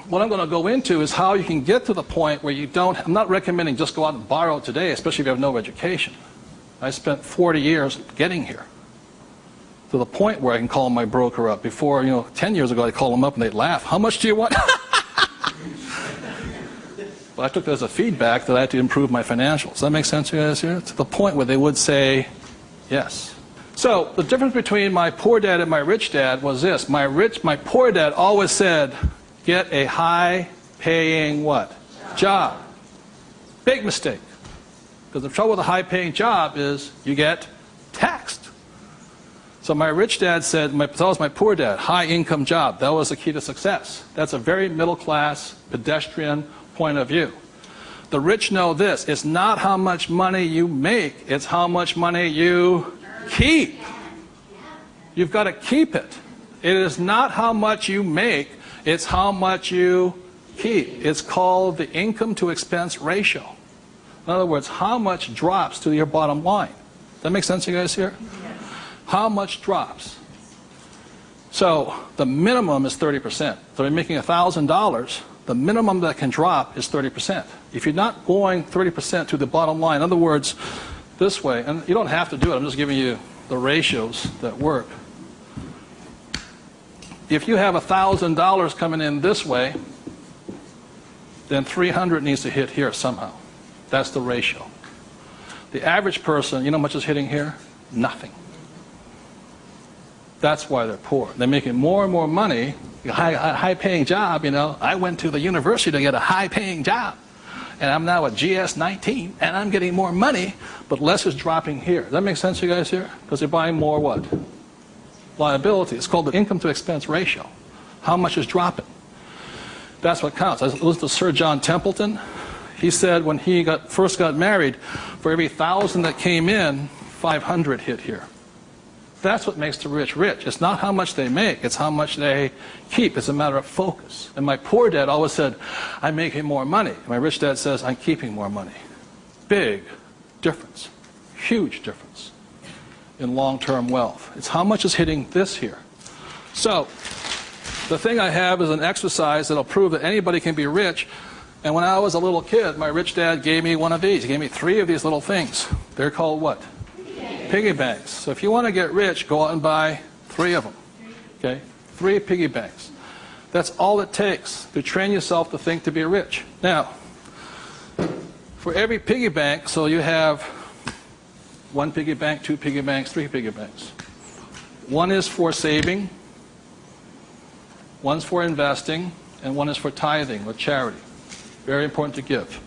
what I'm going to go into is how you can get to the point where you don't, I'm not recommending just go out and borrow today, especially if you have no education. I spent 40 years getting here. To the point where I can call my broker up. Before, 10 years ago, I'd call them up and they'd laugh. How much do you want? But I took that as a feedback that I had to improve my financials. Does that make sense to you guys here? To the point where they would say yes. So the difference between my poor dad and my rich dad was this. My poor dad always said, get a high-paying what? Job. Big mistake. Because the trouble with a high-paying job is you get taxed. So my rich dad said, so was my poor dad, high-income job. That was the key to success. That's a very middle-class, pedestrian point of view. The rich know this. It's not how much money you make. It's how much money you keep. You've got to keep it. It is not how much you make. It's how much you keep. It's called the income to expense ratio. In other words, how much drops to your bottom line. Does that make sense to you guys here? How much drops? So the minimum is 30%. So if you're making $1,000, the minimum that can drop is 30%. If you're not going 30% to the bottom line, in other words, this way, and you don't have to do it, I'm just giving you the ratios that work. If you have $1,000 coming in this way, then 300 needs to hit here somehow. That's the ratio. The average person, you know how much is hitting here? Nothing. That's why they're poor. They're making more and more money, a high-paying job, you know. I went to the university to get a high-paying job, and I'm now at GS-19, and I'm getting more money, but less is dropping here. Does that make sense to you guys here? Because they're buying more what? Liability. It's called the income-to-expense ratio. How much is dropping? That's what counts. I listened to Sir John Templeton. He said when he first got married, for every 1,000 that came in, 500 hit here. That's what makes the rich rich. It's not how much they make, it's how much they keep. It's a matter of focus. And my poor dad always said, I'm making more money. And my rich dad says, I'm keeping more money. Big difference. Huge difference in long-term wealth. It's how much is hitting this here. So, the thing I have is an exercise that'll prove that anybody can be rich. And when I was a little kid, my rich dad gave me one of these. He gave me 3 of these little things. They're called what? Piggy banks. So if you want to get rich, go out and buy 3 of them. Okay? 3 piggy banks. That's all it takes to train yourself to think to be rich. Now, for every piggy bank, so you have 1 piggy bank, 2 piggy banks, 3 piggy banks. 1 is for saving, 1's for investing, and 1 is for tithing or charity. Very important to give.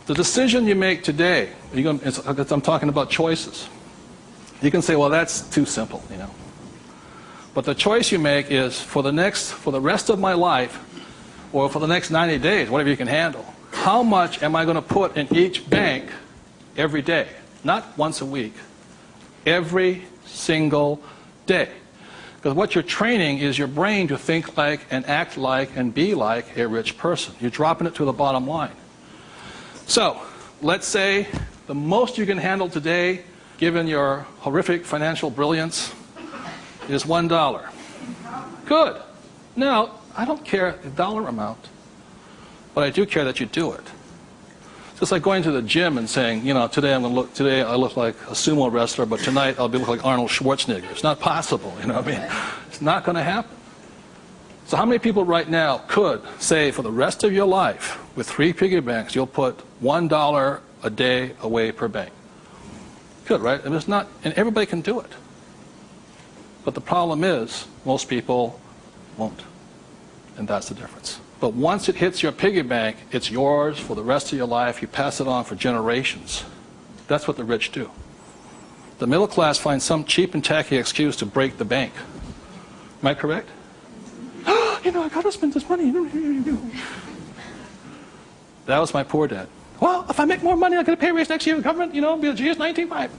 The decision you make today, I'm talking about choices. You can say, well, that's too simple, you know. But the choice you make is for the rest of my life, or for the next 90 days, whatever you can handle, how much am I going to put in each bank every day? Not once a week. Every single day. Because what you're training is your brain to think like and act like and be like a rich person. You're dropping it to the bottom line. So, let's say the most you can handle today, given your horrific financial brilliance, is $1. Good. Now, I don't care the dollar amount, but I do care that you do it. It's just like going to the gym and saying, you know, today I look like a sumo wrestler, but tonight I'll look like Arnold Schwarzenegger. It's not possible, you know what I mean? It's not going to happen. So how many people right now could say for the rest of your life, with 3 piggy banks, you'll put $1 a day away per bank? Good, right? And it's not, and everybody can do it. But the problem is, most people won't. And that's the difference. But once it hits your piggy bank, it's yours for the rest of your life. You pass it on for generations. That's what the rich do. The middle class finds some cheap and tacky excuse to break the bank. Am I correct? You know, I got to spend this money. That was my poor dad. Well, if I make more money, I'm going to pay a raise next year. The government, you know, be a GS-19.5.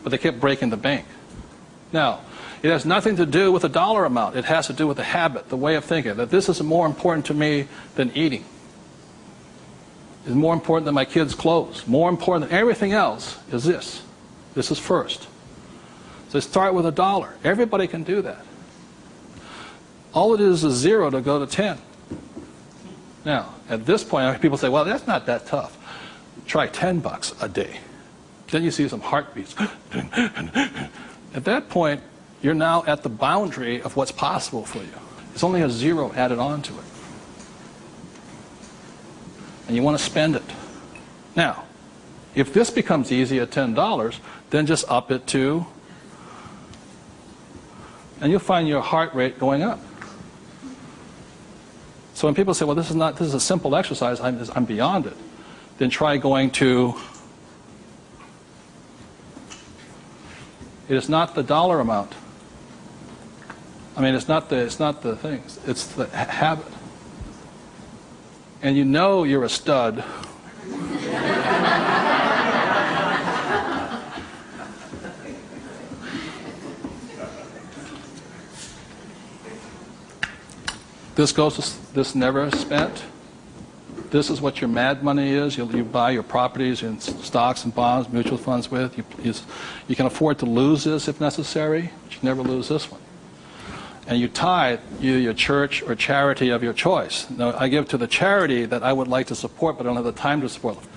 But they kept breaking the bank. Now, it has nothing to do with the dollar amount. It has to do with the habit, the way of thinking, that this is more important to me than eating. It's more important than my kids' clothes. More important than everything else is this. This is first. So start with $1. Everybody can do that. All it is 0 to go to 10. Now, at this point, people say, well, that's not that tough. Try $10 a day. Then you see some heartbeats. At that point, you're now at the boundary of what's possible for you. It's only a 0 added on to it. And you want to spend it. Now, if this becomes easy at $10, then just up it to, and you'll find your heart rate going up. So when people say, well, this is a simple exercise, I'm beyond it, then try going to, it is not the dollar amount. I mean, it's not the things, it's the habit. And you know you're a stud. This never spent. This is what your mad money is. You buy your properties and stocks and bonds, mutual funds with. You can afford to lose this if necessary, but you never lose this one. And you tithe your church or charity of your choice. Now, I give to the charity that I would like to support, but I don't have the time to support them.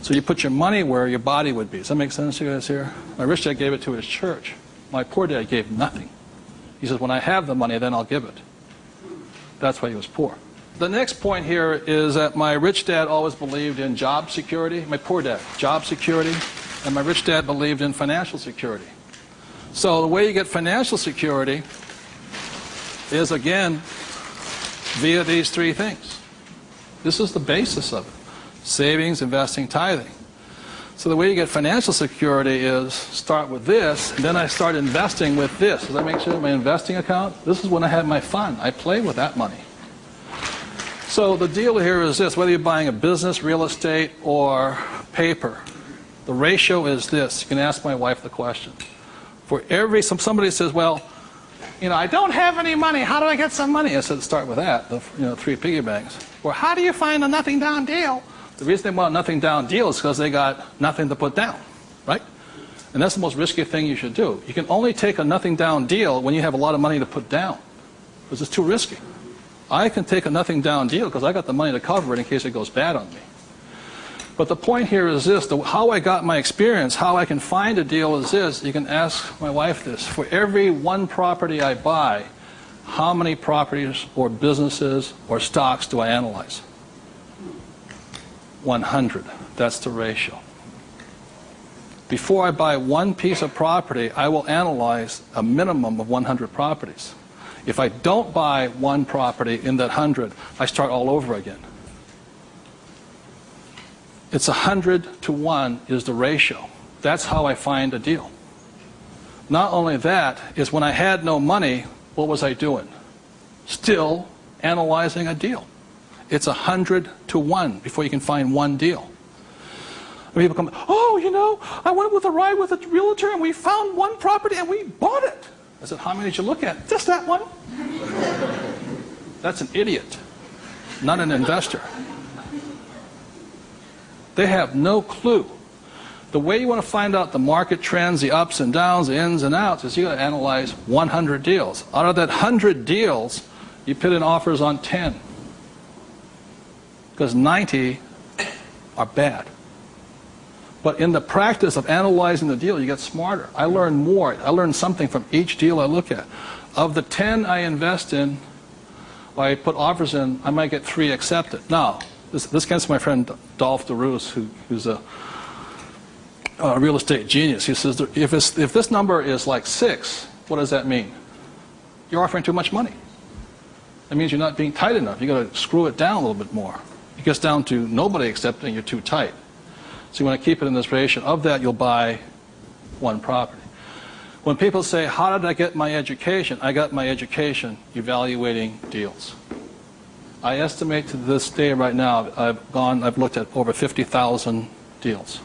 So you put your money where your body would be. Does that make sense to you guys here? My rich dad gave it to his church. My poor dad gave nothing. He says, when I have the money, then I'll give it. That's why he was poor. The next point here is that my rich dad always believed in job security. My poor dad, job security. And my rich dad believed in financial security. So the way you get financial security is, again, via these three things. This is the basis of it. Savings, investing, tithing. So the way you get financial security is start with this, and then I start investing with this. Does that make sense? My investing account, this is when I have my fun. I play with that money. So the deal here is this, whether you're buying a business, real estate, or paper, the ratio is this. You can ask my wife the question. For every, somebody says, well, you know, I don't have any money. How do I get some money? I said, start with that, the three piggy banks. Or how do you find a nothing down deal? The reason they want a nothing down deal is because they got nothing to put down, right? And that's the most risky thing you should do. You can only take a nothing down deal when you have a lot of money to put down, because it's too risky. I can take a nothing down deal because I got the money to cover it in case it goes bad on me. But the point here is this, how I got my experience, how I can find a deal is this. You can ask my wife this. For every one property I buy, how many properties or businesses or stocks do I analyze? 100. That's the ratio. Before I buy one piece of property, I will analyze a minimum of 100 properties. If I don't buy one property in that 100, I start all over again. It's 100 to 1 is the ratio. That's how I find a deal. Not only that, is when I had no money, what was I doing? Still analyzing a deal. It's 100 to 1 before you can find one deal. And people come, oh, you know, I went with a ride with a realtor and we found one property and we bought it. I said, how many did you look at? Just that one. That's an idiot, not an investor. They have no clue. The way you want to find out the market trends, the ups and downs, the ins and outs, is you got to analyze 100 deals. Out of that 100 deals, you put in offers on 10. Because 90 are bad. But in the practice of analyzing the deal, you get smarter. I learn more. I learn something from each deal I look at. Of the 10 I invest in, or I put offers in, I might get 3 accepted. Now, this comes from my friend Dolph DeRoos, who's a real estate genius. He says, if this number is like 6, what does that mean? You're offering too much money. That means you're not being tight enough. You've got to screw it down a little bit more. It gets down to nobody accepting, you're too tight. So you want to keep it in this ratio. Of that, you'll buy one property. When people say, how did I get my education? I got my education evaluating deals. I estimate to this day right now, I've looked at over 50,000 deals.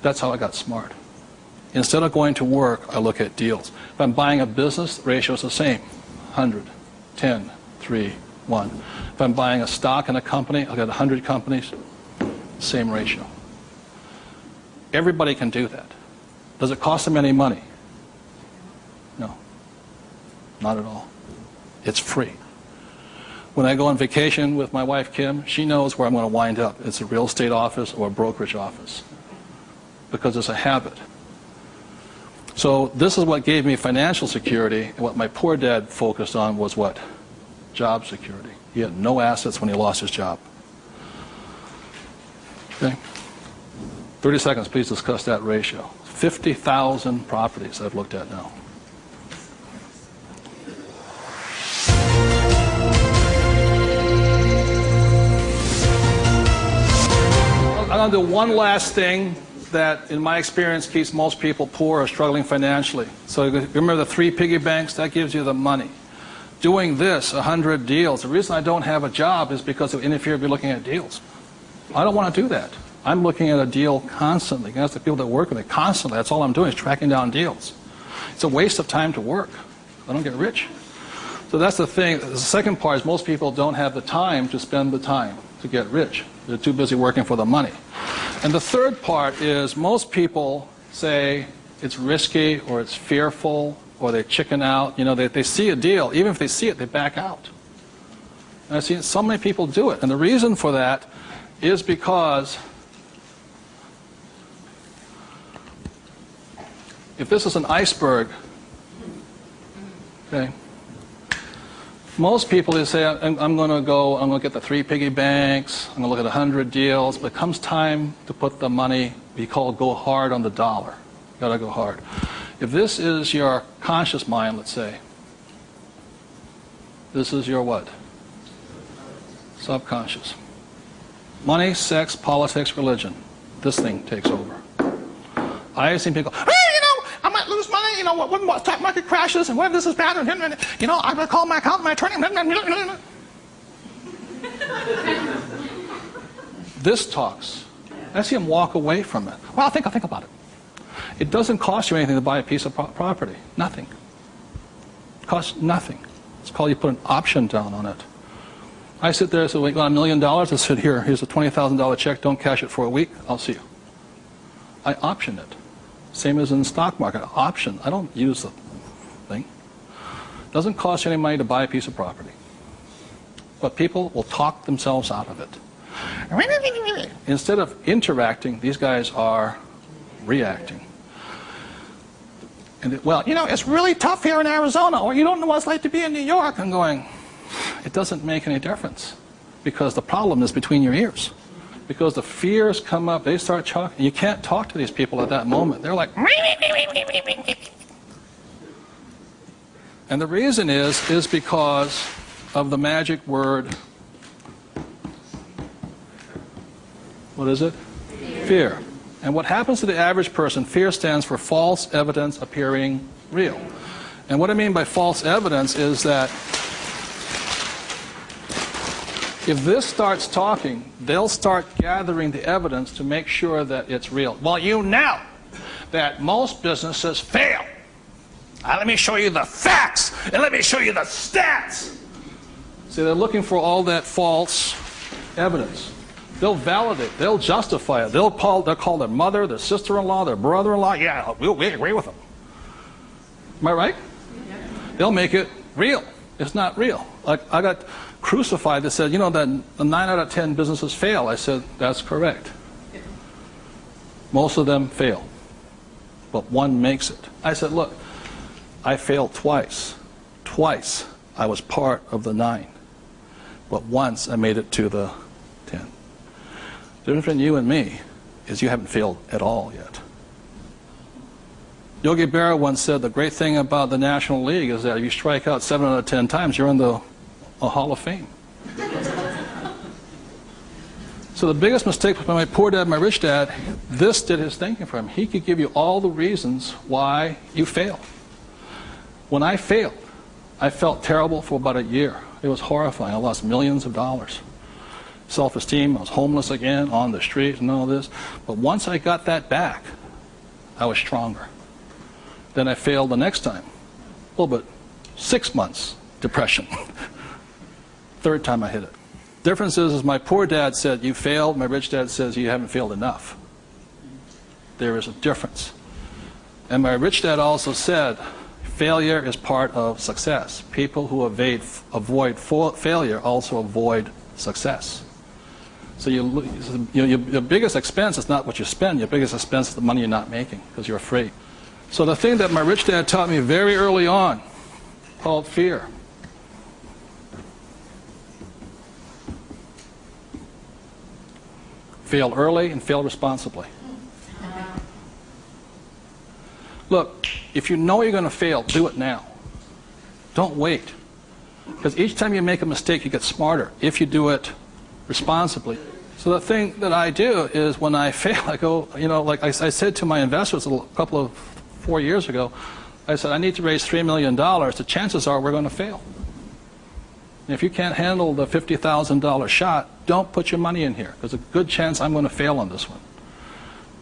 That's how I got smart. Instead of going to work, I look at deals. If I'm buying a business, the ratio is the same. 100, 10, 3, 1. If I'm buying a stock in a company, I've got 100 companies, same ratio. Everybody can do that. Does it cost them any money? No, not at all. It's free. When I go on vacation with my wife, Kim, she knows where I'm going to wind up. It's a real estate office or a brokerage office, because it's a habit. So this is what gave me financial security, and what my poor dad focused on was what? Job security. He had no assets when he lost his job. Okay? 30 seconds, please discuss that ratio. 50,000 properties I've looked at now. I'm going to do one last thing that, in my experience, keeps most people poor or struggling financially. So remember the 3 piggy banks? That gives you the money. Doing this, 100 deals. The reason I don't have a job is because it would interfere with me looking at deals. I don't want to do that. I'm looking at a deal constantly. That's the people that work with me constantly. That's all I'm doing is tracking down deals. It's a waste of time to work. I don't get rich. So that's the thing. The second part is most people don't have the time to spend the time to get rich. They're too busy working for the money. And the third part is most people say it's risky or it's fearful or they chicken out. You know, they see a deal. Even if they see it, they back out. And I've seen so many people do it. And the reason for that is because if this is an iceberg, okay, most people, they say, I'm going to get the 3 piggy banks, I'm going to look at 100 deals, but it comes time to put the money, we call go hard on the dollar. Got to go hard. If this is your conscious mind, let's say, this is your what? Subconscious. Money, sex, politics, religion. This thing takes over. I have seen people go, hey, I might lose money, when the stock market crashes, and when this is bad, and I'm going to call my accountant, my attorney. This talks. I see him walk away from it. Well, I'll think about it. It doesn't cost you anything to buy a piece of property. Nothing. It costs nothing. It's called you put an option down on it. I sit there and say, well, you want $1 million? I said, here's a $20,000 check. Don't cash it for a week. I'll see you. I option it. Same as in the stock market. Option. I don't use the thing. It doesn't cost you any money to buy a piece of property. But people will talk themselves out of it. Instead of interacting, these guys are reacting. And it's really tough here in Arizona, or you don't know what it's like to be in New York. I'm going, it doesn't make any difference, because the problem is between your ears. Because the fears come up, they start talking. You can't talk to these people at that moment. They're like, and the reason is because of the magic word. What is it? Fear. And what happens to the average person, fear stands for false evidence appearing real. And what I mean by false evidence is that if this starts talking, they'll start gathering the evidence to make sure that it's real. Well, you know that most businesses fail. Let me show you the facts, and let me show you the stats. See, they're looking for all that false evidence. They'll validate, they'll justify it. They'll call their mother, their sister-in-law, their brother-in-law. Yeah, we agree with them. Am I right? Yeah. They'll make it real. It's not real. Like, I got crucified that said, that 9 out of 10 businesses fail. I said, that's correct. Most of them fail, but one makes it. I said, look, I failed twice. Twice I was part of the 9, but once I made it to the 10. The difference between you and me is you haven't failed at all yet. Yogi Berra once said the great thing about the National League is that if you strike out 7 out of 10 times, you're in the Hall of Fame. So the biggest mistake was my poor dad, my rich dad, this did his thinking for him. He could give you all the reasons why you failed. When I failed, I felt terrible for about a year. It was horrifying. I lost millions of dollars. Self-esteem, I was homeless again, on the street and all this. But once I got that back, I was stronger. Then I failed the next time. Well, but 6 months, depression. Third time I hit it. Difference is my poor dad said, you failed. My rich dad says, you haven't failed enough. There is a difference. And my rich dad also said, failure is part of success. People who avoid failure also avoid success. So your biggest expense is not what you spend. Your biggest expense is the money you're not making because you're afraid. So the thing that my rich dad taught me very early on, called fear. Fail early and fail responsibly. Look, if you know you're going to fail, do it now. Don't wait. Because each time you make a mistake, you get smarter if you do it responsibly. So the thing that I do is when I fail, I go, like I said to my investors a couple of 4 years ago, I said, I need to raise $3 million. The chances are we're going to fail. And if you can't handle the $50,000 shot, don't put your money in here. There's a good chance I'm going to fail on this one.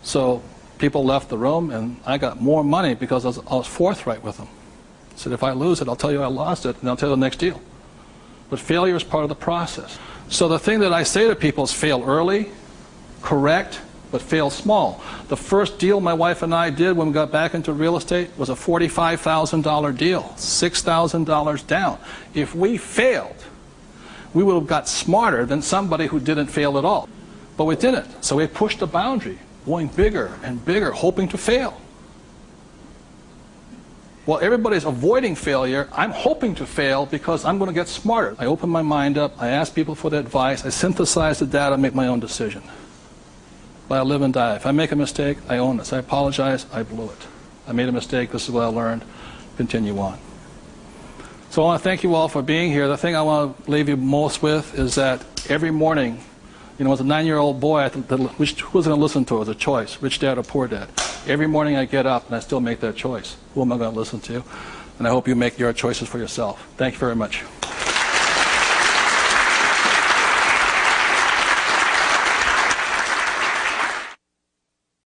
So people left the room, and I got more money because I was forthright with them. I said, if I lose it, I'll tell you I lost it, and I'll tell you the next deal. But failure is part of the process. So the thing that I say to people is fail early, correct, but fail small. The first deal my wife and I did when we got back into real estate was a $45,000 deal, $6,000 down. If we failed, we would have got smarter than somebody who didn't fail at all. But we didn't. So we pushed the boundary, going bigger and bigger, hoping to fail. Well, everybody's avoiding failure. I'm hoping to fail because I'm going to get smarter. I open my mind up. I ask people for their advice. I synthesize the data, make my own decision. But I live and die. If I make a mistake, I own it. So I apologize. I blew it. I made a mistake. This is what I learned. Continue on. So I want to thank you all for being here. The thing I want to leave you most with is that every morning, you know, as a 9-year-old boy, who was going to listen to? It was a choice, rich dad or poor dad. Every morning I get up and I still make that choice. Who am I going to listen to? And I hope you make your choices for yourself. Thank you very much.